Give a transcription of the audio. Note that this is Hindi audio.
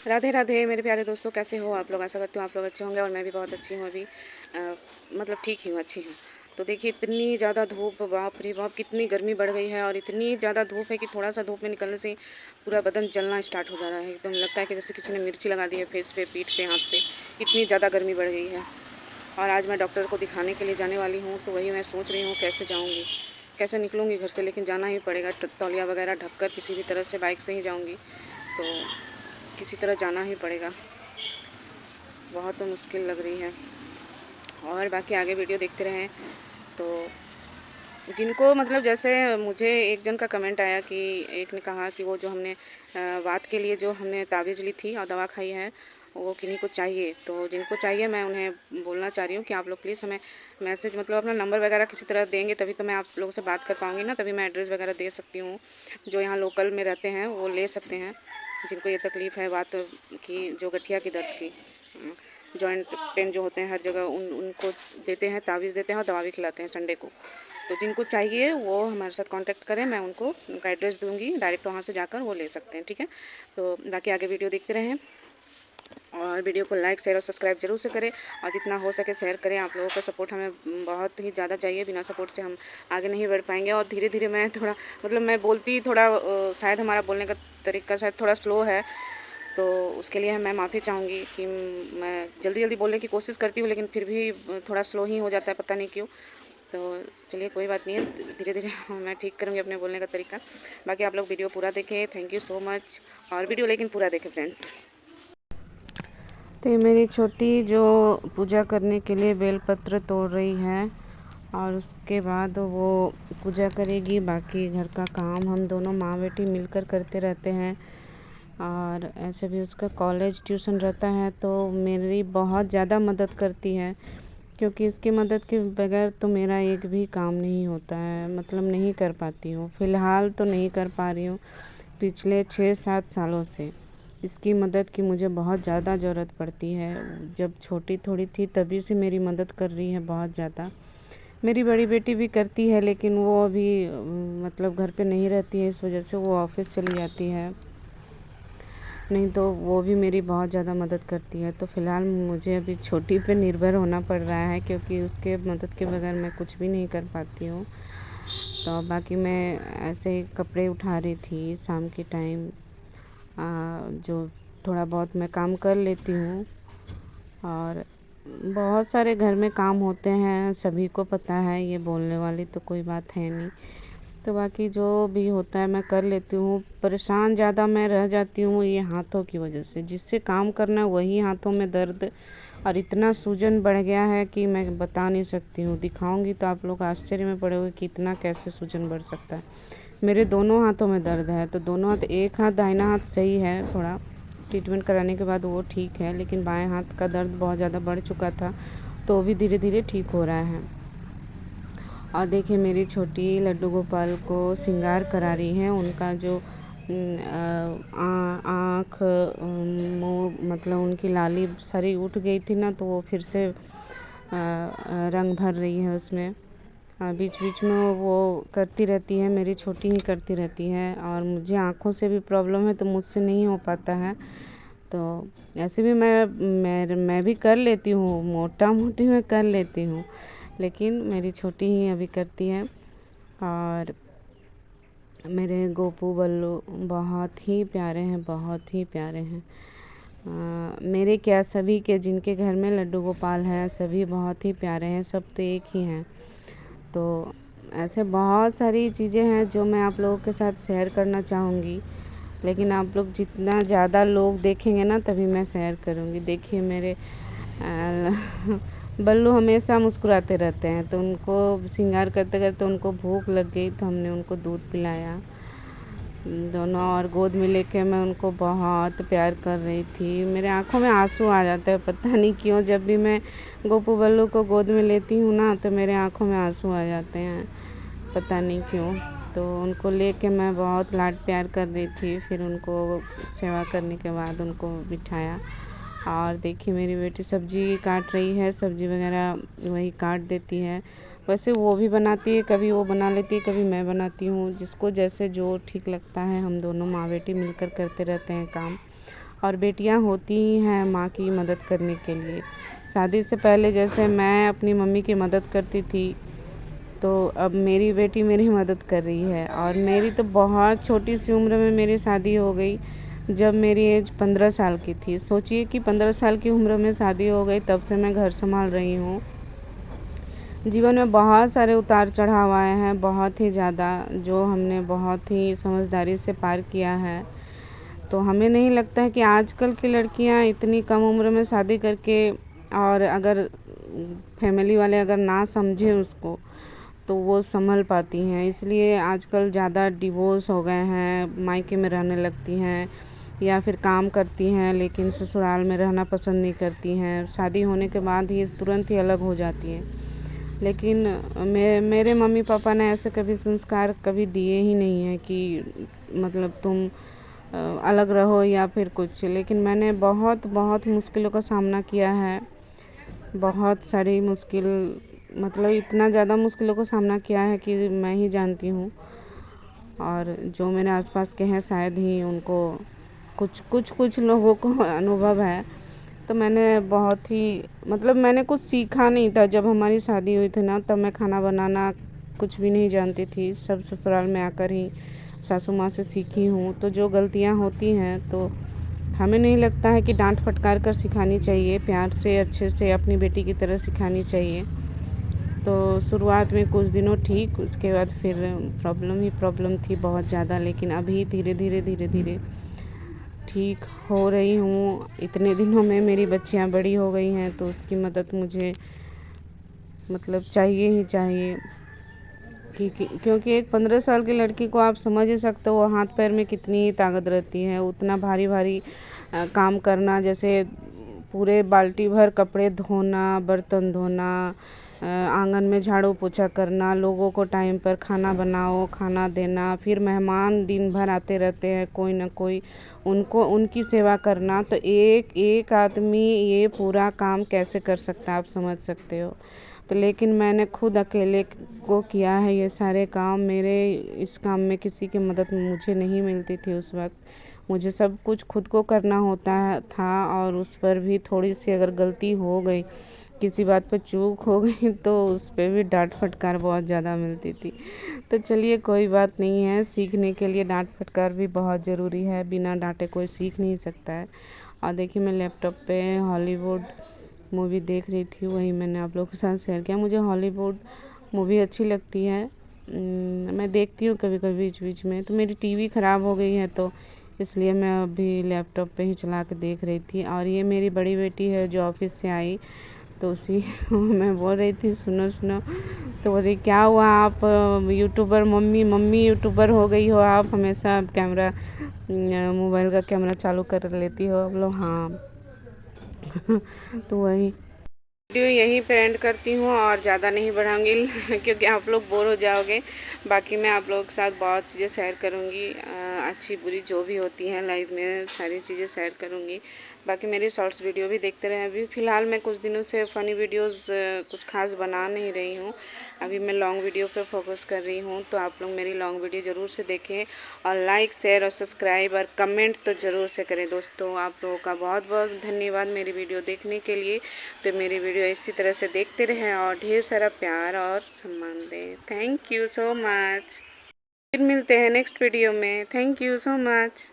राधे राधे मेरे प्यारे दोस्तों, कैसे हो आप लोग। आशा करती हूँ आप लोग अच्छे होंगे और मैं भी बहुत अच्छी हूँ। अभी मतलब ठीक ही हूँ, अच्छी हूँ। तो देखिए इतनी ज़्यादा धूप, बाप रे बाप कितनी गर्मी बढ़ गई है। और इतनी ज़्यादा धूप है कि थोड़ा सा धूप में निकलने से ही पूरा बदन जलना स्टार्ट हो जा रहा है। एकदम लगता है कि जैसे किसी ने मिर्ची लगा दी है फेस पे, पीठ पे, हाथ पे। इतनी ज़्यादा गर्मी बढ़ गई है। और आज मैं डॉक्टर को दिखाने के लिए जाने वाली हूँ, तो वही मैं सोच रही हूँ कैसे जाऊँगी, कैसे निकलूँगी घर से। लेकिन जाना ही पड़ेगा, तौलिया वगैरह ढक कर किसी भी तरह से बाइक से ही जाऊँगी। तो किसी तरह जाना ही पड़ेगा। बहुत तो मुश्किल लग रही है। और बाकी आगे वीडियो देखते रहें। तो जिनको मतलब जैसे मुझे एक जन का कमेंट आया कि एक ने कहा कि वो जो हमने वात के लिए जो हमने ताबीज़ ली थी और दवा खाई है वो किन्हीं को चाहिए। तो जिनको चाहिए मैं उन्हें बोलना चाह रही हूँ कि आप लोग प्लीज़ हमें मैसेज, मतलब अपना नंबर वगैरह किसी तरह देंगे तभी तो मैं आप लोगों से बात कर पाऊँगी ना, तभी मैं एड्रेस वगैरह दे सकती हूँ। जो यहाँ लोकल में रहते हैं वो ले सकते हैं, जिनको ये तकलीफ़ है वात की, जो गठिया की दर्द की, जॉइंट पेन जो होते हैं हर जगह, उनको देते हैं, ताबीज़ देते हैं और दवा भी खिलाते हैं संडे को। तो जिनको चाहिए वो हमारे साथ कांटेक्ट करें, मैं उनको उनका एड्रेस दूंगी, डायरेक्ट वहाँ से जाकर वो ले सकते हैं, ठीक है। तो बाकी आगे वीडियो देखते रहें और वीडियो को लाइक, शेयर और सब्सक्राइब जरूर से करें। और जितना हो सके शेयर करें। आप लोगों का सपोर्ट हमें बहुत ही ज़्यादा चाहिए, बिना सपोर्ट से हम आगे नहीं बढ़ पाएंगे। और धीरे धीरे मैं थोड़ा, मतलब मैं बोलती थोड़ा शायद हमारा बोलने का तरीका शायद थोड़ा स्लो है, तो उसके लिए मैं माफ़ी चाहूँगी कि मैं जल्दी जल्दी बोलने की कोशिश करती हूँ लेकिन फिर भी थोड़ा स्लो ही हो जाता है, पता नहीं क्यों। तो चलिए कोई बात नहीं है, धीरे धीरे मैं ठीक करूँगी अपने बोलने का तरीका। बाकी आप लोग वीडियो पूरा देखें, थैंक यू सो मच। और वीडियो लेकिन पूरा देखें फ्रेंड्स। तो ये मेरी छोटी जो पूजा करने के लिए बेलपत्र तोड़ रही है और उसके बाद वो पूजा करेगी। बाकी घर का काम हम दोनों माँ बेटी मिलकर करते रहते हैं। और ऐसे भी उसका कॉलेज ट्यूशन रहता है तो मेरी बहुत ज़्यादा मदद करती है, क्योंकि इसकी मदद के बगैर तो मेरा एक भी काम नहीं होता है, मतलब नहीं कर पाती हूँ। फ़िलहाल तो नहीं कर पा रही हूँ, पिछले 6-7 सालों से इसकी मदद की मुझे बहुत ज़्यादा ज़रूरत पड़ती है। जब छोटी थोड़ी थी तभी से मेरी मदद कर रही है बहुत ज़्यादा। मेरी बड़ी बेटी भी करती है लेकिन वो अभी मतलब घर पे नहीं रहती है, इस वजह से वो ऑफिस चली जाती है, नहीं तो वो भी मेरी बहुत ज़्यादा मदद करती है। तो फ़िलहाल मुझे अभी छोटी पे निर्भर होना पड़ रहा है, क्योंकि उसके मदद के बगैर मैं कुछ भी नहीं कर पाती हूँ। तो बाकी मैं ऐसे ही कपड़े उठा रही थी शाम के टाइम, जो थोड़ा बहुत मैं काम कर लेती हूँ। और बहुत सारे घर में काम होते हैं, सभी को पता है, ये बोलने वाली तो कोई बात है नहीं। तो बाकी जो भी होता है मैं कर लेती हूँ। परेशान ज़्यादा मैं रह जाती हूँ ये हाथों की वजह से, जिससे काम करना वही हाथों में दर्द और इतना सूजन बढ़ गया है कि मैं बता नहीं सकती हूँ। दिखाऊंगी तो आप लोग आश्चर्य में पड़ोगे कि इतना कैसे सूजन बढ़ सकता है। मेरे दोनों हाथों में दर्द है, तो दोनों हाथ, एक हाथ दाहिना हाथ सही है, थोड़ा ट्रीटमेंट कराने के बाद वो ठीक है, लेकिन बाएं हाथ का दर्द बहुत ज़्यादा बढ़ चुका था, तो भी धीरे धीरे ठीक हो रहा है। और देखिए मेरी छोटी लड्डू गोपाल को श्रृंगार करा रही है। उनका जो आँख, मुँह, मतलब उनकी लाली सारी उठ गई थी ना, तो वो फिर से रंग भर रही है उसमें। बीच बीच में वो करती रहती है, मेरी छोटी ही करती रहती है। और मुझे आँखों से भी प्रॉब्लम है तो मुझसे नहीं हो पाता है। तो ऐसे भी मैं भी कर लेती हूँ, मोटा मोटी मैं कर लेती हूँ, लेकिन मेरी छोटी ही अभी करती है। और मेरे गोपू बल्लू बहुत ही प्यारे हैं, बहुत ही प्यारे हैं। मेरे क्या, सभी के जिनके घर में लड्डू गोपाल है सभी बहुत ही प्यारे हैं, सब तो एक ही हैं। तो ऐसे बहुत सारी चीज़ें हैं जो मैं आप लोगों के साथ शेयर करना चाहूँगी, लेकिन आप लोग जितना ज़्यादा लोग देखेंगे ना तभी मैं शेयर करूँगी। देखिए मेरे बल्लू हमेशा मुस्कुराते रहते हैं, तो उनको श्रृंगार करते करते उनको भूख लग गई तो हमने उनको दूध पिलाया दोनों, और गोद में लेके मैं उनको बहुत प्यार कर रही थी। मेरे आँखों में आंसू आ जाते हैं, पता नहीं क्यों। जब भी मैं गोपू बल्लू को गोद में लेती हूँ ना तो मेरे आँखों में आंसू आ जाते हैं, पता नहीं क्यों। तो उनको लेके मैं बहुत लाड प्यार कर रही थी। फिर उनको सेवा करने के बाद उनको बिठाया। और देखिए मेरी बेटी सब्ज़ी काट रही है, सब्ज़ी वगैरह वही काट देती है। वैसे वो भी बनाती है, कभी वो बना लेती है, कभी मैं बनाती हूँ, जिसको जैसे जो ठीक लगता है। हम दोनों माँ बेटी मिलकर करते रहते हैं काम। और बेटियां होती ही हैं माँ की मदद करने के लिए। शादी से पहले जैसे मैं अपनी मम्मी की मदद करती थी, तो अब मेरी बेटी मेरी मदद कर रही है। और मेरी तो बहुत छोटी सी उम्र में मेरी शादी हो गई, जब मेरी एज 15 साल की थी। सोचिए कि 15 साल की उम्र में शादी हो गई, तब से मैं घर संभाल रही हूँ। जीवन में बहुत सारे उतार चढ़ाव आए हैं, बहुत ही ज़्यादा, जो हमने बहुत ही समझदारी से पार किया है। तो हमें नहीं लगता है कि आजकल की लड़कियां इतनी कम उम्र में शादी करके, और अगर फैमिली वाले अगर ना समझें उसको, तो वो संभल पाती हैं। इसलिए आजकल ज़्यादा डिवोर्स हो गए हैं, मायके में रहने लगती हैं, या फिर काम करती हैं लेकिन ससुराल में रहना पसंद नहीं करती हैं। शादी होने के बाद ही तुरंत ही अलग हो जाती हैं। लेकिन मेरे मम्मी पापा ने ऐसे कभी संस्कार कभी दिए ही नहीं है कि मतलब तुम अलग रहो या फिर कुछ। लेकिन मैंने बहुत बहुत मुश्किलों का सामना किया है, बहुत सारी मुश्किल, मतलब इतना ज़्यादा मुश्किलों का सामना किया है कि मैं ही जानती हूँ। और जो मेरे आसपास के हैं शायद ही उनको कुछ लोगों को अनुभव है। तो मैंने बहुत ही, मतलब मैंने कुछ सीखा नहीं था जब हमारी शादी हुई थी ना, तब मैं खाना बनाना कुछ भी नहीं जानती थी। सब ससुराल में आकर ही सासू माँ से सीखी हूँ। तो जो गलतियाँ होती हैं तो हमें नहीं लगता है कि डांट फटकार कर सिखानी चाहिए, प्यार से अच्छे से अपनी बेटी की तरह सिखानी चाहिए। तो शुरुआत में कुछ दिनों ठीक, उसके बाद फिर प्रॉब्लम थी बहुत ज़्यादा। लेकिन अभी धीरे धीरे ठीक हो रही हूँ। इतने दिनों में मेरी बच्चियाँ बड़ी हो गई हैं, तो उसकी मदद मुझे मतलब चाहिए ही चाहिए। क्योंकि एक 15 साल की लड़की को आप समझ ही सकते हो, वो हाथ पैर में कितनी ताकत रहती है। उतना भारी भारी काम करना, जैसे पूरे बाल्टी भर कपड़े धोना, बर्तन धोना, आंगन में झाड़ू पोछा करना, लोगों को टाइम पर खाना बनाओ, खाना देना, फिर मेहमान दिन भर आते रहते हैं कोई ना कोई, उनको उनकी सेवा करना। तो एक एक आदमी ये पूरा काम कैसे कर सकता है, आप समझ सकते हो। तो लेकिन मैंने खुद अकेले को किया है ये सारे काम। मेरे इस काम में किसी की मदद मुझे नहीं मिलती थी उस वक्त। मुझे सब कुछ खुद को करना होता था, और उस पर भी थोड़ी सी अगर गलती हो गई, किसी बात पर चूक हो गई, तो उस पर भी डांट फटकार बहुत ज़्यादा मिलती थी। तो चलिए कोई बात नहीं है, सीखने के लिए डांट फटकार भी बहुत ज़रूरी है, बिना डांटे कोई सीख नहीं सकता है। और देखिए मैं लैपटॉप पे हॉलीवुड मूवी देख रही थी, वही मैंने आप लोगों के साथ शेयर किया। मुझे हॉलीवुड मूवी अच्छी लगती है, मैं देखती हूँ कभी कभी बीच बीच में। तो मेरी टीवी ख़राब हो गई है, तो इसलिए मैं अभी लैपटॉप पे ही चला के देख रही थी। और ये मेरी बड़ी बेटी है जो ऑफिस से आई, तो उसी मैं बोल रही थी सुनो सुनो, तो बोल रही क्या हुआ आप यूट्यूबर, मम्मी यूट्यूबर हो गई हो आप, हमेशा कैमरा मोबाइल का कैमरा चालू कर लेती हो। बोलो हाँ। तो वही वीडियो यहीं पे एंड करती हूँ, और ज़्यादा नहीं बढ़ाऊँगी क्योंकि आप लोग बोर हो जाओगे। बाकी मैं आप लोगों के साथ बहुत चीज़ें शेयर करूँगी, अच्छी बुरी जो भी होती हैं लाइफ में, सारी चीज़ें शेयर करूँगी। बाकी मेरी शॉर्ट्स वीडियो भी देखते रहें। अभी फ़िलहाल मैं कुछ दिनों से फ़नी वीडियोस कुछ खास बना नहीं रही हूँ, अभी मैं लॉन्ग वीडियो पे फोकस कर रही हूँ। तो आप लोग मेरी लॉन्ग वीडियो ज़रूर से देखें, और लाइक शेयर और सब्सक्राइब और कमेंट तो ज़रूर से करें दोस्तों। आप लोगों का बहुत बहुत धन्यवाद मेरी वीडियो देखने के लिए। तो मेरी वीडियो इसी तरह से देखते रहें और ढेर सारा प्यार और सम्मान दें। Thank you so much. फिर मिलते हैं नेक्स्ट वीडियो में। Thank you so much.